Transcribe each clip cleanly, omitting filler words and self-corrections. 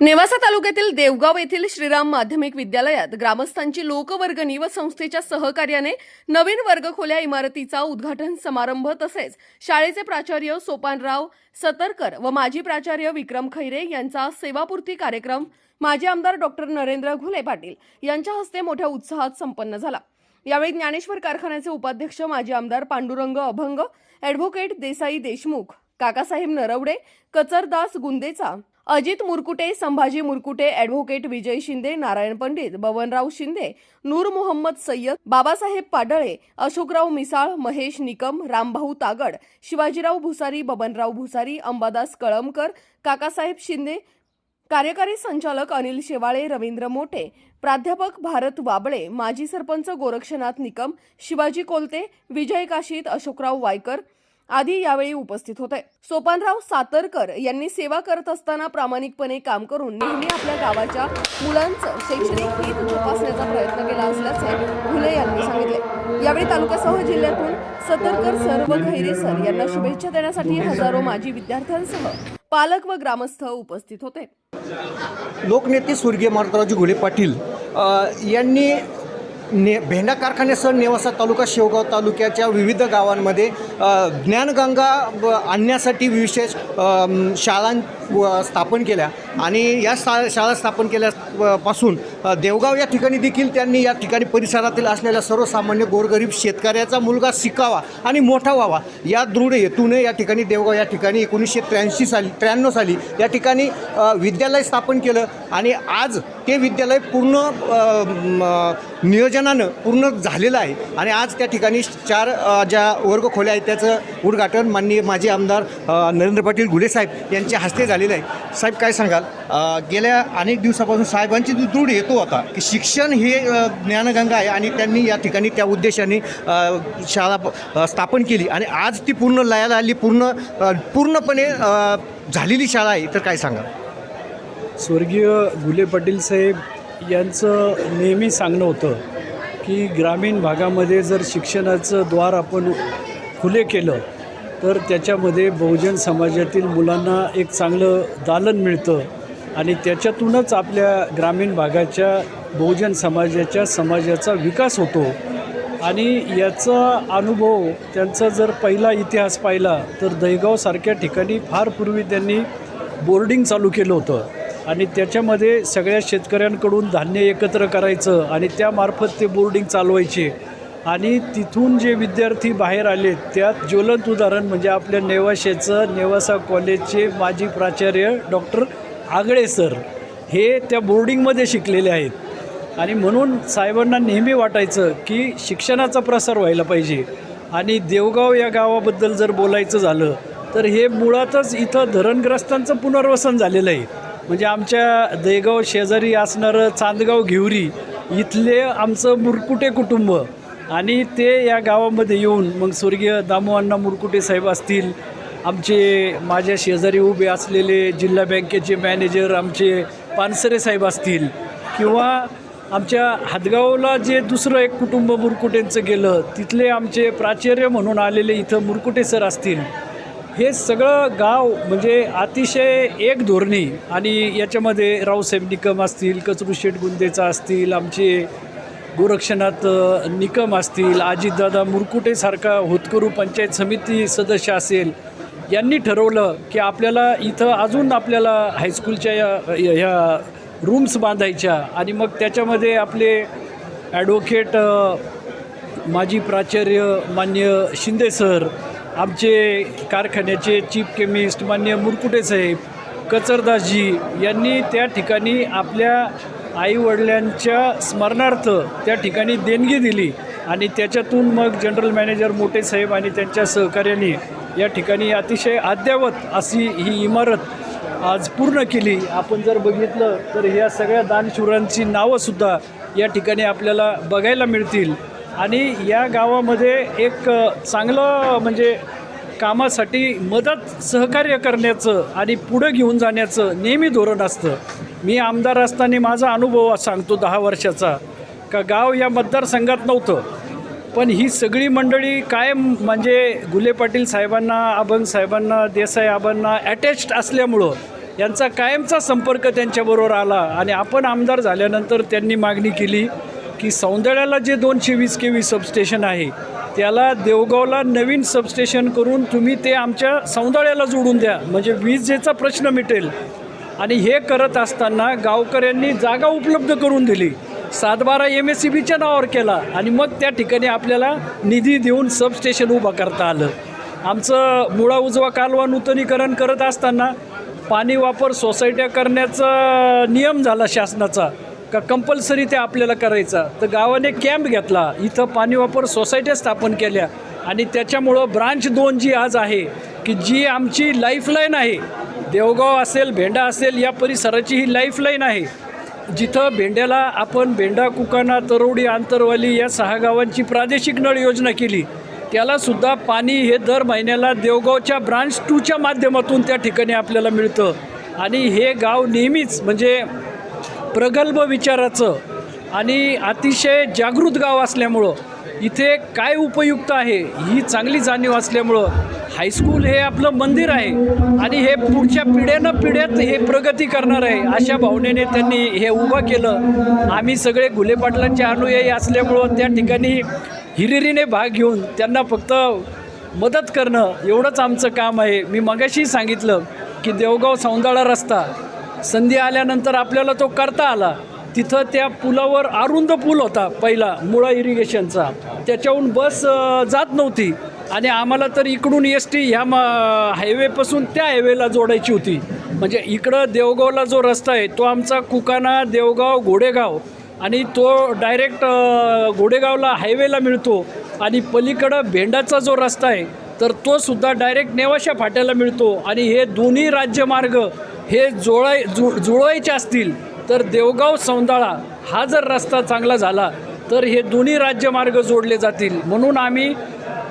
नेवासा तालुक्यातील देवगाव येथील श्रीराम माध्यमिक विद्यालयात ग्रामस्थांची लोकवर्गणी व संस्थेच्या सहकार्याने नवीन वर्गखोल्या इमारतीचा उद्घाटन समारंभ तसेच शाळेचे प्राचार्य सोपानराव सतरकर व माजी प्राचार्य विक्रम खैरे यांचा सेवापूर्ती कार्यक्रम माजी आमदार डॉक्टर नरेंद्र घुले पाटील यांच्या हस्ते मोठ्या उत्साहात संपन्न झाला। यावेळी ज्ञानेश्वर कारखान्याचे उपाध्यक्ष माजी आमदार पांडुरंग अभंग, ॲडव्होकेट देसाई देशमुख, काकासाहेब नरवडे, कचरदास गुंदेचा, अजित मुरकुटे, संभाजी मुरकुटे, ॲडव्होकेट विजय शिंदे, नारायण पंडित, बबनराव शिंदे, नूर मोहम्मद सय्यद, बाबासाहेब पाडळे, अशोकराव मिसाळ, महेश निकम, रामभाऊ तागड, शिवाजीराव भुसारी, बबनराव भुसारी, अंबादास कळमकर, काकासाहेब शिंदे, कार्यकारी संचालक अनिल शेवाळे, रवींद्र मोटे, प्राध्यापक भारत वाबळे, माजी सरपंच गोरक्षनाथ निकम, शिवाजी कोलते, विजय काशीत, अशोकराव वायकर आदी यावेळी उपस्थित होते। सोपानराव सातरकर यांनी सेवा करत असताना प्रामाणिकपणे काम करून नेहमी आपल्या गावाच्या मुलांचं शैक्षणिक हित जोपासण्याचा प्रयत्न केला असल्याचे घुले यांनी सांगितले। यावेळी तालुक्यासह जिल्ह्यातून सतरकर सर व खैरे सर यांना शुभेच्छा देण्यासाठी हजारो माजी विद्यार्थ्यांसह पालक व ग्रामस्थ उपस्थित होते। लोकनेते स्वर्गीय मारुतरावजी घुले पाटील यांनी भेंडा कारखान्यासह नेवासा तालुका, शेवगाव तालुक्याच्या विविध गावांमध्ये ज्ञानगंगा आणण्यासाठी विशेष शाळा स्थापन केल्या आणि या शाळा स्थापन केल्यापासून देवगाव या ठिकाणी देखील त्यांनी या ठिकाणी परिसरातील असलेल्या सर्वसामान्य गोरगरीब शेतकऱ्याचा मुलगा शिकावा आणि मोठा व्हावा या दृढ हेतूने या ठिकाणी देवगाव या ठिकाणी 1993 साली या ठिकाणी विद्यालय स्थापन केलं आणि आज ते विद्यालय पूर्ण नियोजनानं पूर्ण झालेलं आहे आणि आज त्या ठिकाणी 4 ज्या वर्गखोल्या आहेत त्याचं उद्घाटन माननीय माजी आमदार नरेंद्र पाटील घुले साहेब यांच्या हस्ते झालेलं आहे। साहेब काय सांगाल, गेल्या अनेक दिवसापासून साहेबांची दृढ हेतू होता की शिक्षण हे ज्ञानगंगा आहे आणि त्यांनी या ठिकाणी त्या उद्देशाने शाळा स्थापन केली आणि आज ती पूर्ण लयाला आली, पूर्णपणे झालेली शाळा आहे। तर काय सांगाल? स्वर्गीय घुले पाटील साहेब यांचं नेहमी सांगणं होतं की ग्रामीण भागामध्ये जर शिक्षणाचं द्वार आपण खुले केलं तर त्याच्यामध्ये बहुजन समाजातील मुलांना एक चांगलं दालन मिळतं आणि त्याच्यातूनच आपल्या ग्रामीण भागाच्या बहुजन समाजाचा विकास होतो। आणि याचा अनुभव त्यांचा जर पहिला इतिहास पाहिला तर दहीगावसारख्या ठिकाणी फार पूर्वी त्यांनी बोर्डिंग चालू केलं होतं आणि त्याच्यामध्ये सगळ्या शेतकऱ्यांकडून धान्य एकत्र करायचं आणि त्यामार्फत ते बोर्डिंग चालवायचे आणि तिथून जे विद्यार्थी बाहेर आले त्यात ज्वलंत उदाहरण म्हणजे आपल्या नेवाशाचं नेवासा कॉलेजचे माजी प्राचार्य डॉक्टर आगळे सर हे त्या बोर्डिंगमध्ये शिकलेले आहेत आणि म्हणून साहेबांना नेहमी वाटायचं की शिक्षणाचा प्रसार व्हायला पाहिजे। आणि देवगाव या गावाबद्दल जर बोलायचं झालं तर हे मुळातच इथं धरणग्रस्तांचं पुनर्वसन झालेलं आहे। म्हणजे आमच्या देगाव शेजारी असणारं चांदगाव घेवरी इथले आमचं मुरकुटे कुटुंब आणि ते या गावामध्ये येऊन मग स्वर्गीय दामोअण्णा मुरकुटे साहेब असतील, आमचे माझ्या शेजारी उभे असलेले जिल्हा बँकेचे मॅनेजर आमचे पानसरे साहेब असतील किंवा आमच्या हातगावला जे दुसरं एक कुटुंब मुरकुटेंचं गेलं तिथले आमचे प्राचार्य म्हणून आलेले इथं मुरकुटे सर असतील, हे सगळं गाव म्हणजे अतिशय एक धोरणी आणि याच्यामध्ये रावसाहेब निकम असतील, कचरूशेठ गुंदेचा असतील, आमचे गोरक्षनाथ निकम असतील, अजितदादा मुरकुटेसारखा होतकरू पंचायत समिती सदस्य असेल, यांनी ठरवलं की आपल्याला इथं अजून आपल्याला हायस्कूलच्या ह्या रूम्स बांधायच्या आणि मग त्याच्यामध्ये आपले ॲडव्होकेट माजी प्राचार्य मान्य शिंदे सर, आमचे कारखान्याचे चीफ केमिस्ट मान्य मुरकुटे साहेब, कचरदासजी यांनी त्या ठिकाणी आपल्या आईवडिलांच्या स्मरणार्थ त्या ठिकाणी देणगी दिली आणि त्याच्यातून मग जनरल मॅनेजर मोटे साहेब आणि त्यांच्या सहकार्याने या ठिकाणी अतिशय अद्ययावत अशी ही इमारत आज पूर्ण केली। आपण जर बघितलं तर ह्या सगळ्या दानशूरांची नावंसुद्धा या ठिकाणी आपल्याला बघायला मिळतील आणि या गावामध्ये एक चांगलं म्हणजे कामासाठी मदत सहकार्य करण्याचं आणि पुढं घेऊन जाण्याचं नेहमी धोरण असतं। मी आमदार असताना माझा अनुभव सांगतो 10 वर्षाचा का गाव या मतदारसंघात नव्हतं पण ही सगळी मंडळी कायम म्हणजे घुले पाटील साहेबांना, अभंग साहेबांना, देसाई आबांना अटॅच्ड असल्यामुळं यांचा कायमचा संपर्क त्यांच्याबरोबर आला आणि आपण आमदार झाल्यानंतर त्यांनी मागणी केली की सौंदर्याला जे 220 kV सबस्टेशन आहे त्याला देवगावला नवीन सबस्टेशन करून तुम्ही ते आमच्या सौंदर्याला जोडून द्या, म्हणजे विजेचा प्रश्न मिटेल. आणि हे करत असताना गावकऱ्यांनी जागा उपलब्ध करून दिली, 7-12 MSCBच्या नावावर केला आणि मग त्या ठिकाणी आपल्याला निधी देऊन सबस्टेशन उभं करता आलं. आमचं मुळा उजवा कालवा नूतनीकरण करत असताना पाणी वापर सोसायट्या करण्याचा नियम झाला शासनाचा का कंपल्सरी ते आपल्याला करायचा. तर गावाने कॅम्प घेतला, इथं पाणी वापर सोसायट्या स्थापन केल्या आणि त्याच्यामुळं ब्रांच 2 जी आज आहे की जी आमची लाईफलाईन आहे, देवगाव असेल भेंडा असेल या परिसराची ही लाईफलाईन आहे. जिथं भेंड्याला आपण भेंडा, कुकाना, तरवडी, आंतरवाली या 6 गावांची प्रादेशिक नळ योजना केली, त्यालासुद्धा पाणी हे दर महिन्याला देवगावच्या ब्रांच 2च्या माध्यमातून त्या ठिकाणी आपल्याला मिळतं. आणि हे गाव नेहमीच म्हणजे प्रगल्भ विचाराचं आणि अतिशय जागृत गाव असल्यामुळं इथे काय उपयुक्त आहे ही चांगली जाणीव असल्यामुळं हायस्कूल हे आपलं मंदिर आहे आणि हे पुढच्या पिढ्यात हे प्रगती करणार आहे अशा भावनेने त्यांनी हे उभं केलं. आम्ही सगळे घुले पाटलांचे अनुयायी असल्यामुळं त्या ठिकाणी हिरिरीने भाग घेऊन त्यांना फक्त मदत करणं एवढंच आमचं काम आहे. मी मगाशी सांगितलं की देवगाव सौंदाळा रस्ता संधी आल्यानंतर आपल्याला तो करता आला. तिथं त्या पुलावर अरुंद पूल होता पहिला मुळा इरिगेशनचा, त्याच्याहून बस जात नव्हती आणि आम्हाला तर इकडून ST ह्या हायवेपासून त्या हायवेला जोडायची होती. म्हणजे इकडं देवगावला जो रस्ता आहे तो आमचा कुकाना, देवगाव, घोडेगाव आणि तो डायरेक्ट घोडेगावला हायवेला मिळतो आणि पलीकडं भेंडाचा जो रस्ता आहे तर तो सुद्धा डायरेक्ट नेवाशा फाट्याला मिळतो. आणि हे दोन्ही राज्यमार्ग हे जुळवायचे असतील तर देवगाव सौंदाळा हा जर रस्ता चांगला झाला तर हे दोन्ही राज्यमार्ग जोडले जातील. म्हणून आम्ही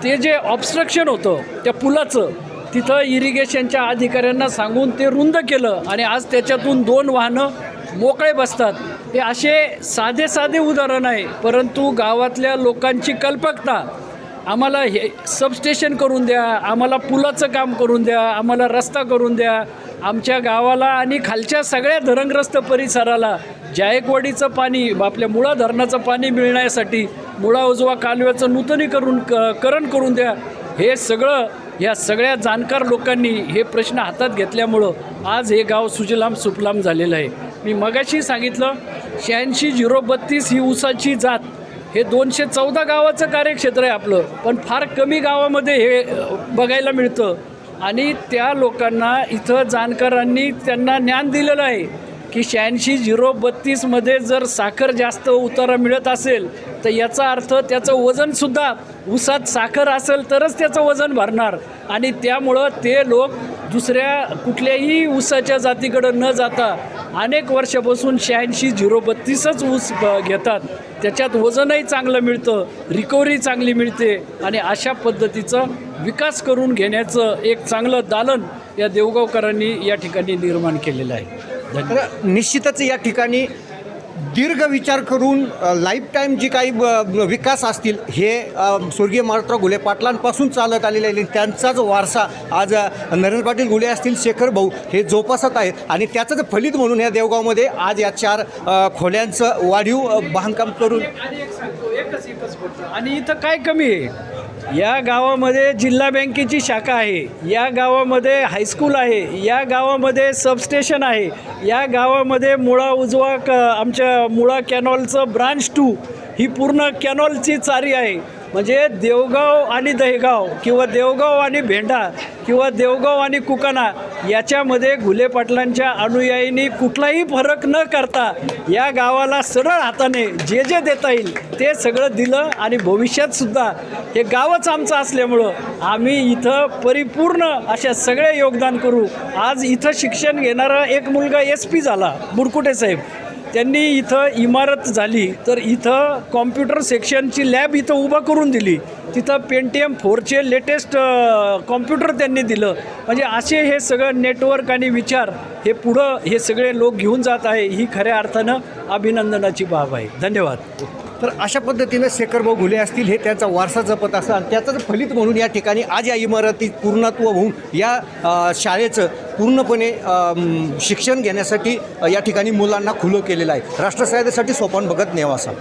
ते जे ऑब्स्ट्रक्शन होतं त्या पुलाचं तिथं इरिगेशनच्या अधिकाऱ्यांना सांगून ते रुंद केलं आणि आज त्याच्यातून 2 वाहनं मोकळे बसतात. हे असे साधे उदाहरण आहे, परंतु गावातल्या लोकांची कल्पकता आम्हाला हे सबस्टेशन करून द्या, आम्हाला पुलाचं काम करून द्या, आम्हाला रस्ता करून द्या, आमच्या गावाला आणि खालच्या सगळ्या धरणग्रस्त परिसराला जायकवाडीचं पाणी आपल्या मुळा धरणाचं पाणी मिळण्यासाठी मुळा उजवा कालव्याचं नूतनीकरण करून द्या. हे सगळं या सगळ्या जाणकार लोकांनी हे प्रश्न हातात घेतल्यामुळं आज हे गाव सुजलाम सुफलाम झालेलं आहे. मी मगाशी सांगितलं 86-032 ही ऊसाची जात, हे 214 गावाचं कार्यक्षेत्र आहे आपलं, पण फार कमी गावामध्ये हे बघायला मिळतं. आणि त्या लोकांना इथं जाणकारांनी त्यांना ज्ञान दिलेलं आहे की 86-032मध्ये जर साखर जास्त उतारा मिळत असेल तर याचा अर्थ त्याचं वजनसुद्धा ऊसात साखर असेल तरच त्याचं वजन भरणार. आणि त्यामुळं ते लोक दुसऱ्या कुठल्याही ऊसाच्या जातीकडं न जाता अनेक वर्षापासून 86-032च ऊस घेतात. त्याच्यात वजनही चांगलं मिळतं, रिकव्हरी चांगली मिळते आणि अशा पद्धतीचं विकास करून घेण्याचं एक चांगलं दालन या देवगावकरांनी या ठिकाणी निर्माण केलेलं आहे. धन्यवाद. निश्चितच या ठिकाणी दीर्घ विचार करून लाईफ टाईम जी काही विकास असतील हे स्वर्गीय मारुतराव घुले पाटलांपासून चालत आलेले आहे. त्यांचाच वारसा आज नरेंद्र पाटील घुले असतील, शेखर भाऊ हे जोपासत आहेत आणि त्याचंच फलित म्हणून या देवगावमध्ये आज या 4 खोल्यांचं वाढीव बांधकाम करून आणि इथं काय कमी आहे. या गावामध्ये जिल्हा बँकेची शाखा आहे, या गावामध्ये हायस्कूल आहे, या गावामध्ये सबस्टेशन आहे, या गावामध्ये मुळा उजवा आमच्या मुळा कॅनॉलचं ब्रांच 2 ही पूर्ण कॅनॉलची चारी आहे. म्हणजे देवगाव आणि दहेगाव किंवा देवगाव आणि भेंडा किंवा देवगाव आणि कुकाना याच्यामध्ये घुले पाटलांच्या अनुयायींनी कुठलाही फरक न करता या गावाला सरळ हाताने जे देता येईल ते सगळं दिलं. आणि भविष्यातसुद्धा हे गावच आमचं असल्यामुळं आम्ही इथं परिपूर्ण अशा सगळे योगदान करू. आज इथं शिक्षण घेणारा एक मुलगा SP झाला, बुरकुटे साहेब, त्यांनी इथं इमारत झाली तर इथं कॉम्प्युटर सेक्शनची लॅब इथं उभा करून दिली, तिथं Pentium 4चे लेटेस्ट कॉम्प्युटर त्यांनी दिलं. म्हणजे असे हे सगळं नेटवर्क आणि विचार हे पुढं हे सगळे लोक घेऊन जात आहे, ही खऱ्या अर्थानं अभिनंदनाची बाब आहे. धन्यवाद. तर अशा पद्धतीनं शेखरभाऊ घुले असतील हे त्यांचा वारसा जपत असतात आणि त्याचं फलित म्हणून या ठिकाणी आज या इमारतीत पूर्णत्व होऊन या शाळेचं पूर्णपणे शिक्षण घेण्यासाठी या ठिकाणी मुलांना खुलं केलेलं आहे. राष्ट्रसहाय्यतेसाठी सोपान भगत नेवासा.